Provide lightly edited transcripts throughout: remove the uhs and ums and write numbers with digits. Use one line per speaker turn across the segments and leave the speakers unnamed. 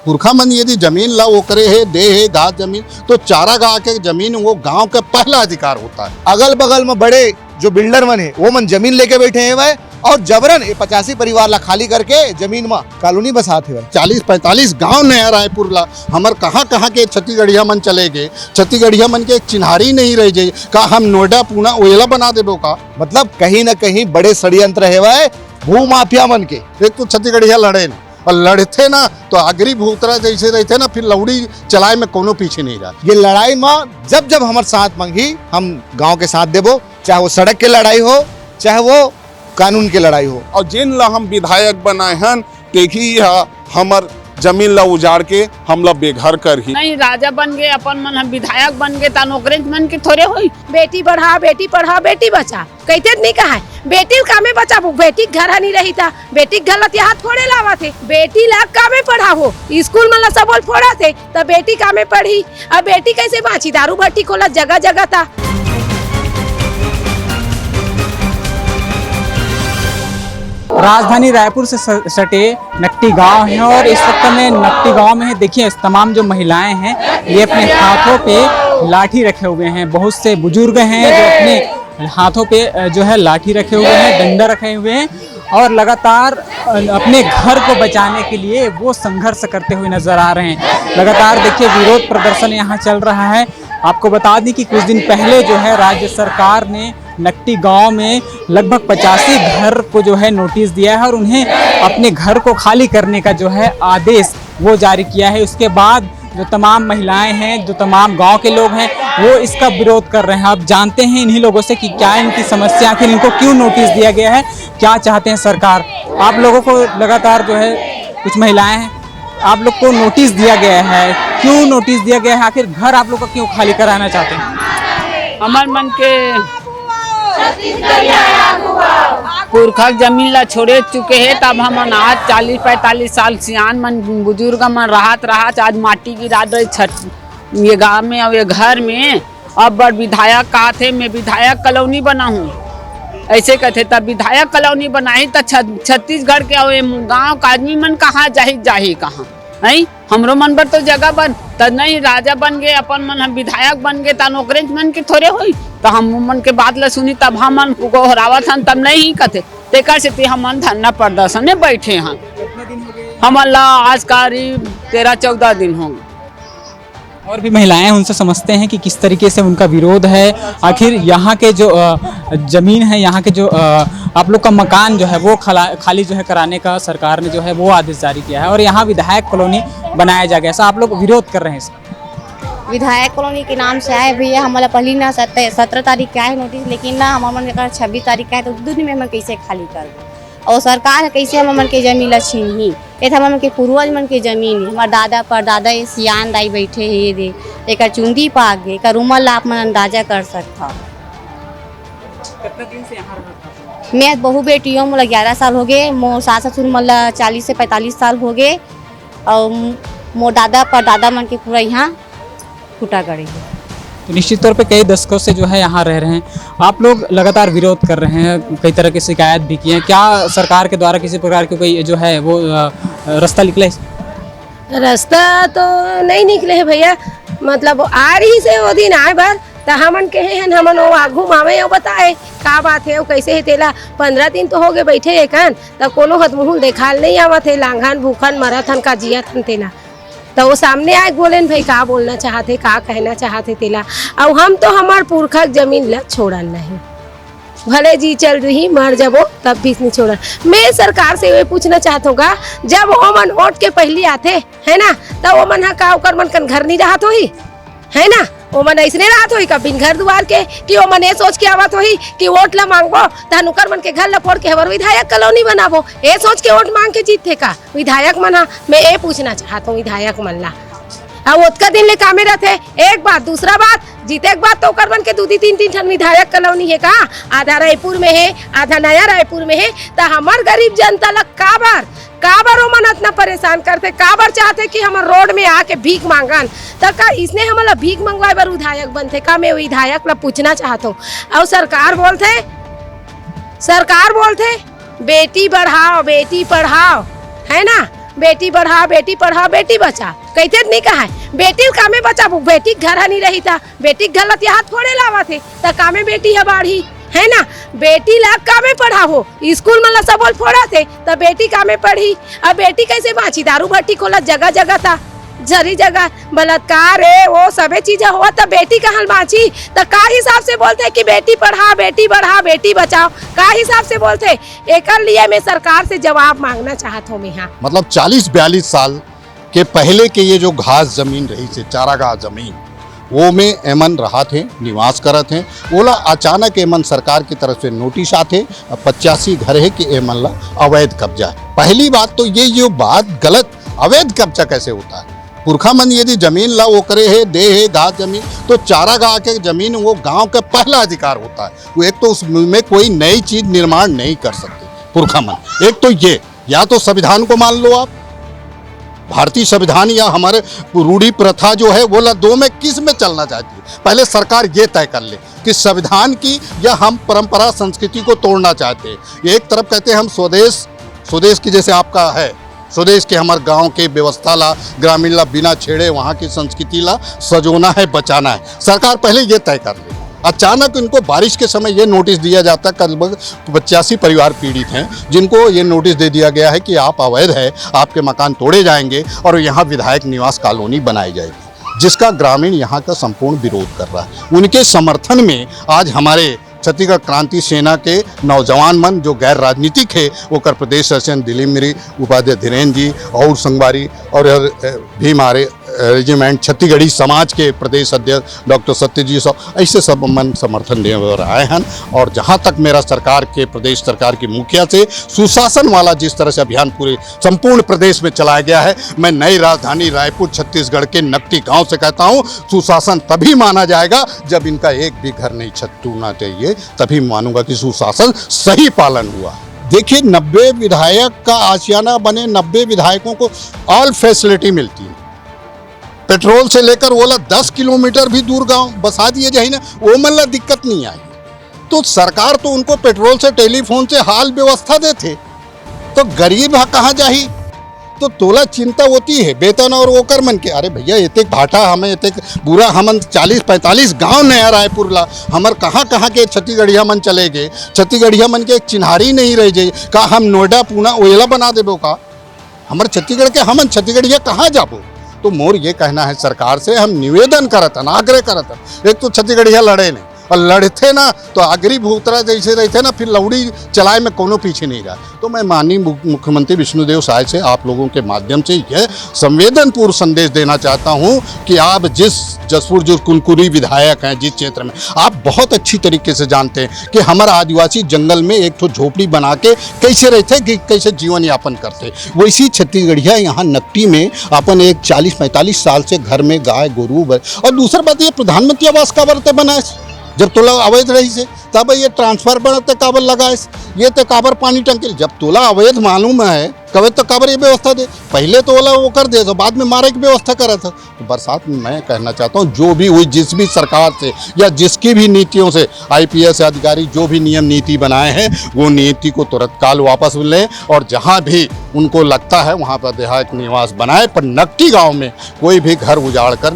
पुरखा मन यदि जमीन ला वो करे है दे है घास जमीन, तो चारा गाह के जमीन वो गांव का पहला अधिकार होता है।
अगल बगल में बड़े जो बिल्डर मन है वो मन जमीन लेके बैठे हैं वह, और जबरन 85 परिवार ला खाली करके जमीन में कॉलोनी बसाते हुए
40-45 गांव नया रायपुर ला हमर कहाँ के छत्तीसगढ़िया मन चले गए। छत्तीसगढ़िया मन के एक चिन्हारी नहीं रह जाए का हम नोएडा पूना ओला बना देबो का।
मतलब कहीं न कहीं बड़े षड्यंत्र है वह भू माफिया मन के।
एक तो छत्तीसगढ़िया लड़े ना, और लड़ते ना तो आगरी भूतरा जैसे रहते ना, फिर लौड़ी चलाए में कोनो पीछे नहीं रहा।
ये लड़ाई में जब जब हमारे साथ मांगी हम गांव के साथ देबो, चाहे वो सड़क के लड़ाई हो चाहे वो कानून की लड़ाई हो।
और जिन ला हम विधायक बनाए हन देखी हमर जमीन ला उजाड़ के हम ला बेघर कर ही
नहीं राजा बन गए अपन मन, हम विधायक बन गए ता नौकरी मन के थोड़े होई।
बेटी बढ़ा बेटी पढ़ा बेटी बचा कहते नहीं कहा है, बेटी कामे बचाबो, बेटी घर नहीं रही था, बेटी गलत यहाँ थोड़े लावा थे, बेटी ला कामे पढ़ावो, स्कूल में सबल फोड़ा थे तब बेटी कामे पढ़ी। अब बेटी कैसे बाँची, दारू भट्टी खोला जगह जगह था।
राजधानी रायपुर से सटे नकटी गांव है और इस वक्त में नकटी गांव में है। देखिए तमाम जो महिलाएं हैं ये अपने हाथों पे लाठी रखे हुए हैं। बहुत से बुजुर्ग हैं जो अपने हाथों पे जो है लाठी रखे हुए हैं, डंडा रखे हुए हैं और लगातार अपने घर को बचाने के लिए वो संघर्ष करते हुए नजर आ रहे हैं। लगातार देखिए विरोध प्रदर्शन यहाँ चल रहा है। आपको बता दें कि कुछ दिन पहले जो है राज्य सरकार ने नकटी गांव में लगभग 85 घर को जो है नोटिस दिया है और उन्हें अपने घर को खाली करने का जो है आदेश वो जारी किया है। उसके बाद जो तमाम महिलाएं हैं, जो तमाम गांव के लोग हैं वो इसका विरोध कर रहे हैं। आप जानते हैं इन्हीं लोगों से कि क्या इनकी समस्या, आखिर इनको क्यों नोटिस दिया गया है, क्या चाहते हैं सरकार। आप लोगों को लगातार जो है कुछ महिलाएं हैं, आप लोग को नोटिस दिया गया है, क्यों नोटिस दिया गया है, आखिर घर आप लोग का क्यों खाली कराना चाहते हैं।
हमार मन के पुरखा जमीन ला छोड़े चुके हैं, तब हम आज 40-45 साल सियान मन बुजुर्ग मन राहत आज माटी गिरा दे छत ये गाँव में और ये घर में। अब बड़ विधायक कहा थे मैं विधायक कॉलोनी बना हूँ, ऐसे कहते तब विधायक कॉलोनी बनाई तो छत्तीसगढ़ के गाँव का आदमी मन कहाँ जाही कहाँ नहीं। हमरो मन पर तो जगह बन तब नहीं, राजा बन गए अपन मन, हम विधायक बन गए ता नौकरी मन के थोड़े होई। तो हम मन के बात ला सुनी तब हम मन गोहरावत हन, तब नहीं कथे तेकर से हम मन धरना प्रदर्शन में बैठे हन। हम अल्लाह आज करीब 13-14 दिन हो गए।
और भी महिलाएं उनसे समझते हैं कि किस तरीके से उनका विरोध है। आखिर यहाँ के जो जमीन है, यहाँ के जो आप लोग का मकान जो है वो खाली जो है कराने का सरकार ने जो है वो आदेश जारी किया है और यहाँ विधायक कॉलोनी बनाया जा गया। ऐसा आप लोग विरोध कर रहे हैं इसका।
विधायक कॉलोनी के नाम से आए भैया, हमारा पहली ना 17 तारीख का है नोटिस, लेकिन ना हमारे 26 तारीख का है, तो दिन में हम कैसे खाली कर दें और सरकार कैसे हम मन के जमीन ला छीन ही। ये था मन के पूर्वज मन के जमीन है, हमारे दादा परदादा ये सियान दाई बैठे है, ये दे एक चुंदी पाक गए का रूमल ला आप मन अंदाजा कर सकता।
कितने दिन से यहाँ
मैं बहु बेटियों मोला 11 साल हो गए, मोर सास ससुर मला 40 से 45 साल हो गए और मोर दादा परदादा मन के पूरा यहाँ फूटा गड़े है।
तो निश्चित तौर पे कई दशकों से जो है यहाँ रह रहे हैं। आप लोग लगातार विरोध कर रहे हैं, कई तरह की शिकायत भी की है। क्या सरकार के द्वारा किसी प्रकार की कोई जो है वो रास्ता निकला है?
रास्ता तो नहीं निकले है भैया, मतलब आ रही से वो दिन आए बार तो हमन कहे हैं हमन वो आगू मावे और बताए का बात है वो कैसे है। तेला 15 दिन तो हो गए बैठे एकन, तब कोनो हथमुहल देखाल नहीं आवत है, लांघन भूखन मरत हन का जिया थन तेला। तो वो सामने आए बोले भाई का बोलना चाहते, का कहना चाहते तेला। और हम तो हमार पुरखा जमीन ला छोड़न नहीं, भले जी चल रही मर जबो तब भी नहीं छोड़ा। मैं सरकार से ये पूछना चाहता हूँ, जब वो मन वोट के पहले आते है ना, तब वो मन का ओकर मन कन घर नहीं रहत होई है ना, वो मन ऐसने रहत होई का बिन घर दुआर के, कि वो मन ये सोच के आवत होई कि वोट ला मांगबो तहन ओकर मन के घर ला फोड़ के हवर विधायक कॉलोनी बनाबो, ये सोच के वोट मांग के जीतते का विधायक मन। मैं ये पूछना चाहता हूँ विधायक मन ला, अब उतका दिन ले कामे रहते। एक बात, दूसरा बात जीते एक बात तो ओकर मन के 2-3 ठन विधायक कॉलोनी है का, आधा रायपुर में है आधा नया रायपुर में है। तो हमार गरीब जनता ला काबर वो मन इतना परेशान करते, काबर चाहते कि हमार रोड में आके भीख मांगन। तो का इसने हमारा भीख मंगवाए बर विधायक बनते का, मैं विधायक ला पूछना चाहता हूँ। और सरकार बोलते बेटी बढ़ाओ बेटी पढ़ाओ है ना, बेटी बढ़ा बेटी बचा कहते नहीं कहा है बेटी कामे बचा बेटी घर नहीं रही था बेटी गलत यहाँ थोड़े लावा थे तो कामे बेटी है बाढ़ी है ना बेटी ला कामे पढ़ा हो स्कूल में सब बोल फोड़ा थे तो बेटी कामे पढ़ी अब बेटी कैसे बाँची दारू भट्टी खोला जगह जगह था जरी जगह बलात्कार है वो सबे चीजें हुआ तब बेटी कहाँ बाँची तो का हिसाब से बोलते कि बेटी पढ़ा बेटी बचाओ का हिसाब से बोलते एक लिए मैं सरकार से जवाब मांगना चाहता हूँ मैं यहाँ
मतलब 40-42 साल के पहले के ये जो घास जमीन रही थी चारागाह जमीन वो में एमन रहा थे निवास करत हैं ओला अचानक एमन सरकार की तरफ से नोटिस आते 85 घर है कि एमन ला अवैध कब्जा है। पहली बात तो ये जो बात गलत अवैध कब्जा कैसे होता है पुरखा मन यदि जमीन ला वो करे है दे है घास जमीन तो चारागाह के जमीन वो गांव का पहला अधिकार होता है वो एक तो उसमें कोई नई चीज निर्माण नहीं कर सकते पुरखा मन एक तो ये या तो संविधान को मान लो आप भारतीय संविधान या हमारे रूढ़ी प्रथा जो है वो दो में किस में चलना चाहती है पहले सरकार ये तय कर ले कि संविधान की या हम परंपरा संस्कृति को तोड़ना चाहते हैं एक तरफ कहते हैं हम स्वदेश की जैसे आपका है स्वदेश के हमारे गांव के व्यवस्था ला ग्रामीण ला बिना छेड़े वहाँ की संस्कृति ला सजोना है बचाना है सरकार पहले ये तय कर ले अचानक इनको बारिश के समय ये नोटिस दिया जाता है लगभग 85 परिवार पीड़ित हैं जिनको ये नोटिस दे दिया गया है कि आप अवैध है आपके मकान तोड़े जाएंगे और यहाँ विधायक निवास कॉलोनी बनाई जाएगी जिसका ग्रामीण यहाँ का संपूर्ण विरोध कर रहा है उनके समर्थन में आज हमारे छत्तीसगढ़ क्रांति सेना के नौजवान मन जो गैर राजनीतिक है वो कर प्रदेश अध्यक्ष दिलीप मेरी उपाध्यक्ष धीरेन्द्र जी और संगवारी और भी हमारे रेजिमेंट छत्तीसगढ़ी समाज के प्रदेश अध्यक्ष डॉक्टर सत्यजी साहब ऐसे सब मन समर्थन दे रहे हैं और जहां तक मेरा सरकार के प्रदेश सरकार की मुखिया से सुशासन वाला जिस तरह से अभियान पूरे संपूर्ण प्रदेश में चलाया गया है मैं नई राजधानी रायपुर छत्तीसगढ़ के नकटी गांव से कहता हूं सुशासन तभी माना जाएगा जब इनका एक भी घर नहीं छत टूटना चाहिए तभी मानूंगा कि सुशासन सही पालन हुआ। देखिए 90 विधायक का आशियाना बने 90 विधायकों को ऑल फैसिलिटी मिलती है पेट्रोल से लेकर वो 10 किलोमीटर भी दूर गांव बसा दिए जाए ना वो मन ला दिक्कत नहीं आई तो सरकार तो उनको पेट्रोल से टेलीफोन से हाल व्यवस्था देते तो गरीब कहाँ जाही तो तोला चिंता होती है वेतन और वो कर मन के अरे भैया इतने घाटा हमें इतने बुरा हमन 40-45 गांव नया रायपुर ला हमर कहाँ के छत्तीसगढ़िया मन चले गए छत्तीसगढ़िया मन के एक चिन्हारी नहीं रह जाए का हम नोएडा पूना ओयला बना देबो का हमारे छत्तीसगढ़ के हमन छत्तीसगढ़िया कहाँ जाबो तो मोर ये कहना है सरकार से हम निवेदन करतन आग्रह करतन एक तो छत्तीसगढ़िया लड़े नहीं और लड़ते ना तो आगरी भूतरा जैसे रहते ना फिर लौड़ी चलाए में कोनो पीछे नहीं रहा तो मैं माननीय मुख्यमंत्री विष्णुदेव साय से आप लोगों के माध्यम से यह संवेदनपूर्ण संदेश देना चाहता हूं कि आप जिस जसपुर जो कुनकुरी विधायक हैं जिस क्षेत्र में आप बहुत अच्छी तरीके से जानते हैं कि हमारा आदिवासी जंगल में एक तो झोपड़ी बना के कैसे रहते कि कैसे जीवन यापन करते वैसी छत्तीसगढ़िया यहाँ नकटी में अपन एक 40-45 साल से घर में गाय गोरू और दूसरी बात ये प्रधानमंत्री आवास का बरते बनाए जब तोला अवैध रही से तब ये ट्रांसफर बनते काबर लगाए ये तो काबर पानी टंकी जब तोला अवैध मालूम है कभी तो काबर ये व्यवस्था दे पहले तो ओला वो कर दे तो बाद में मारे की व्यवस्था करा था तो बरसात में मैं कहना चाहता हूँ जो भी हुई जिस भी सरकार से या जिसकी भी नीतियों से IPS अधिकारी जो भी नियम नीति बनाए हैं वो नीति को तुरंत काल वापस लें और जहाँ भी उनको लगता है वहाँ पर विधायक निवास बनाए पर नकटी गाँव में कोई भी घर उजाड़ कर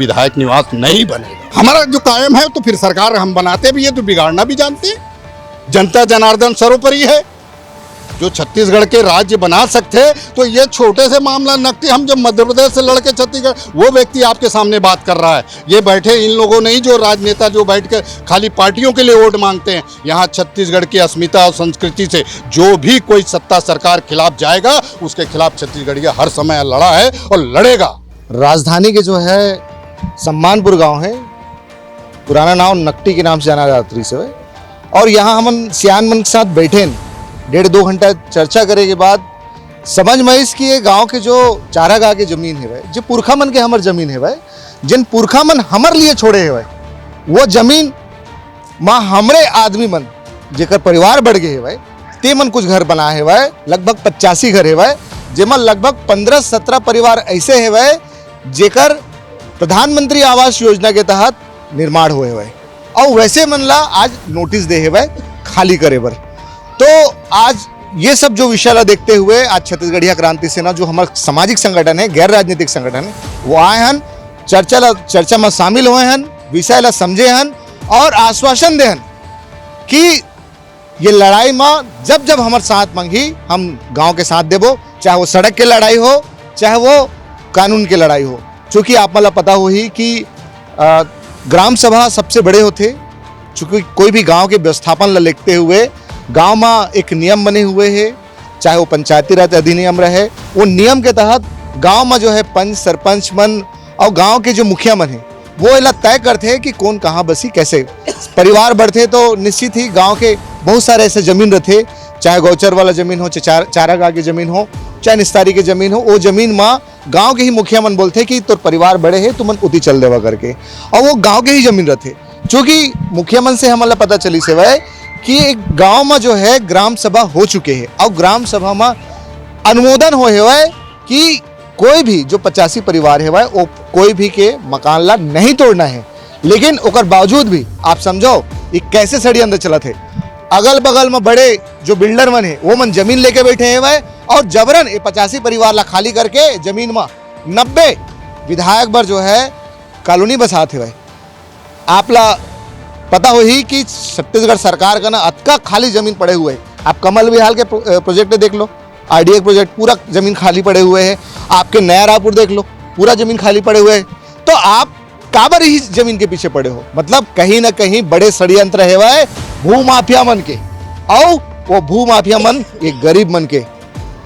विधायक निवास नहीं बनेगा हमारा जो कायम है तो फिर सरकार हम बनाते भी है तो बिगाड़ना भी जानते हैं जनता जनार्दन सर्वोपरि है जो छत्तीसगढ़ के राज्य बना सकते तो ये छोटे से मामला नकटी हम जब मध्य प्रदेश से लड़के छत्तीसगढ़ वो व्यक्ति आपके सामने बात कर रहा है ये बैठे इन लोगों नहीं जो राजनेता जो बैठ कर खाली पार्टियों के लिए वोट मांगते हैं यहाँ छत्तीसगढ़ की अस्मिता और संस्कृति से जो भी कोई सत्ता सरकार खिलाफ जाएगा उसके खिलाफ छत्तीसगढ़िया हर समय लड़ा है और लड़ेगा।
राजधानी के जो है सम्मानपुर गांव है पुराना नाम नकटी के नाम से जाना जाता है और यहाँ हम सियान मन के साथ बैठे 1.5-2 घंटा चर्चा करे के बाद समझ में इस कि ये गांव के जो चारागाह के जमीन है भाई जो पुरखा मन के हमर जमीन है भाई जिन पुरखा मन हमर लिए छोड़े है भाई वो जमीन माँ हमरे आदमी मन जेकर परिवार बढ़ गए है भाई ते मन कुछ घर बना है भाई लगभग 85 घर है भाई जेमा लगभग 15-17 परिवार ऐसे है भाई जेकर प्रधानमंत्री आवास योजना के तहत निर्माण हुए भाई और वैसे मन ला आज नोटिस दे है भाई खाली करे बर तो आज ये सब जो विषय ला देखते हुए आज छत्तीसगढ़िया क्रांति सेना जो हमारा सामाजिक संगठन है, गैर राजनीतिक संगठन है, वो आए हन चर्चा में शामिल हुए हन, विषय ला समझे हन और आश्वासन दे हन कि ये लड़ाई में जब जब हमारे साथ मंगी हम गांव के साथ देबो, चाहे वो सड़क के लड़ाई हो चाहे वो कानून की लड़ाई हो। चूँकि आप मला पता हो ही कि ग्राम सभा सबसे बड़े होते, चूँकि कोई भी गांव के व्यवस्थापन ला लिखते हुए गांव में एक नियम बने हुए हैं, चाहे वो पंचायती राज अधिनियम रहे, वो नियम के तहत गांव में जो है पंच सरपंच मन और गांव के जो मुखिया मन है वो इला तय करते हैं कि कौन कहाँ बसी कैसे। परिवार बढ़ते तो निश्चित ही गांव के बहुत सारे ऐसे जमीन रहते, चाहे गौचर वाला जमीन हो, चाहे चारागाह की जमीन हो, चाहे निस्तारी की जमीन हो, वो जमीन में गांव के ही मुखिया मन बोलते कि तो परिवार बड़े है तुमन उती चल देवा करके, और वो गांव के ही जमीन रहते। चूँकि मुखिया मन से हमारा पता चली सेवा है कि एक गांव में जो है ग्राम सभा हो चुके हैं और ग्राम सभा में अनुमोदन होए हुए कि कोई भी जो 85 परिवार है वो कोई भी के मकान ला नहीं तोड़ना है। लेकिन ओकर बावजूद भी आप समझो ये कैसे सड़ी अंदर चला थे, अगल बगल में बड़े जो बिल्डर मन है वो मन जमीन लेके बैठे हैं वह, और जबरन ये 85 परिवार ला खाली करके जमीन में 90 विधायक बर जो है कॉलोनी बसाते हुए। आप ला पता हो ही कि छत्तीसगढ़ सरकार का ना अतका खाली जमीन पड़े हुए है। आप कमल विहाल के प्रोजेक्ट देख लो, आरडीए प्रोजेक्ट पूरा जमीन खाली पड़े हुए है, आपके नया रायपुर देख लो पूरा जमीन खाली पड़े हुए है। तो आप काबर ही जमीन के पीछे पड़े हो, मतलब कहीं ना कहीं बड़े षड्यंत्र है वह भू माफिया मन के, और वो भू माफिया मन एक गरीब मन के,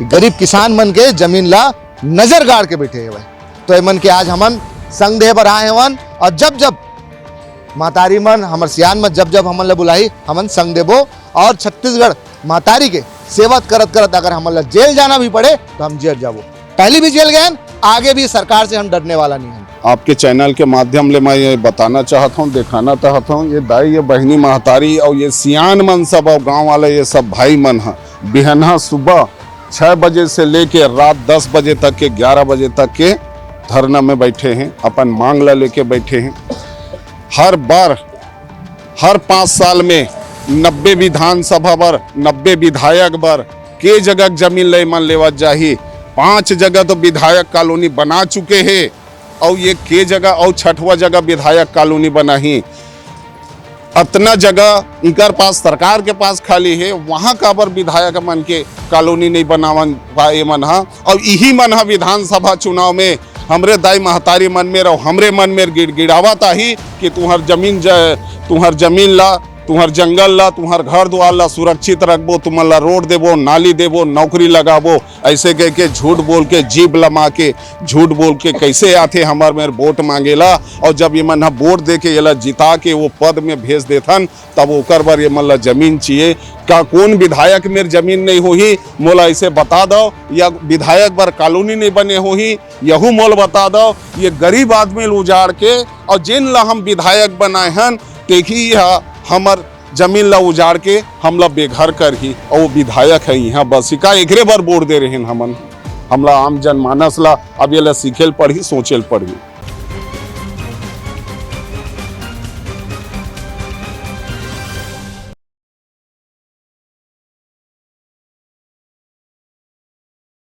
गरीब किसान मन के जमीन ला नजर गाड़ के बैठे हुए। तो ये मन के आज हमन संग देह पर आए हवन, और जब जब महतारी मन हमार सियान में जब जब हमन ला बुलाई हमन संग देबो, और छत्तीसगढ़ महतारी के सेवत करत करत अगर हमन ला जेल जाना भी पड़े तो हम जेल जाबो। पहले भी जेल गए, आगे भी सरकार से हम डरने वाला नहीं है।
आपके चैनल के माध्यम से मैं ये बताना चाहता हूँ, दिखाना चाहता हूँ, ये दाई ये बहनी महतारी और ये सियान मन सब और गाँव वाले ये सब भाई मन है बिहना सुबह 6 बजे से लेके रात 10 बजे तक के 11 बजे तक के धरना में बैठे हैं, अपन मांग ला लेके बैठे हैं। हर बार हर 5 साल में 90 विधानसभा बर 90 विधायक बर के जगह जमीन ले मन लेवत जाही। 5 जगह तो विधायक कॉलोनी बना चुके हैं और ये के जगह और 6वां जगह विधायक कॉलोनी बना ही। अतना जगह इनकर पास सरकार के पास खाली है, वहाँ का बर विधायक मन के कॉलोनी नहीं बनावन पाए मन हा। और यही मन हा विधानसभा चुनाव में हमरे दाई महतारी मन में रहो, हमरे मन में गिड़ावत आही कि तुम्हार जमीन ला, तुम्हार जंगल ला, तुम्हार घर द्वार ला सुरक्षित रखबो, तुम ला रोड देबो, नाली देबो, नौकरी लगाबो। ऐसे कह के झूठ बोल के जीभ लमा के झूठ बोल के कैसे आते हमार मेरे वोट मांगेला, और जब ये मन वोट दे के ये जिता के वो पद में भेज देथन तब ओकर बर ये मन ला जमीन चाहिए। का कौन विधायक मेरे जमीन नहीं होही मोला ऐसे बता दो, या विधायक बर कॉलोनी नहीं बने होही यहू मोल बता दो। ये गरीब आदमी उजाड़ के और जिन ला हम विधायक बनाए हन देखी हमर जमीन ला उजाड़ के हमला बेघर कर ही, और वो विधायक है यहाँ बस का एकरे बार वोट दे रहे हैं हमला आम जनमानस ला। अब ये ला सीखेल पढ़ी सोचेल पढ़ी।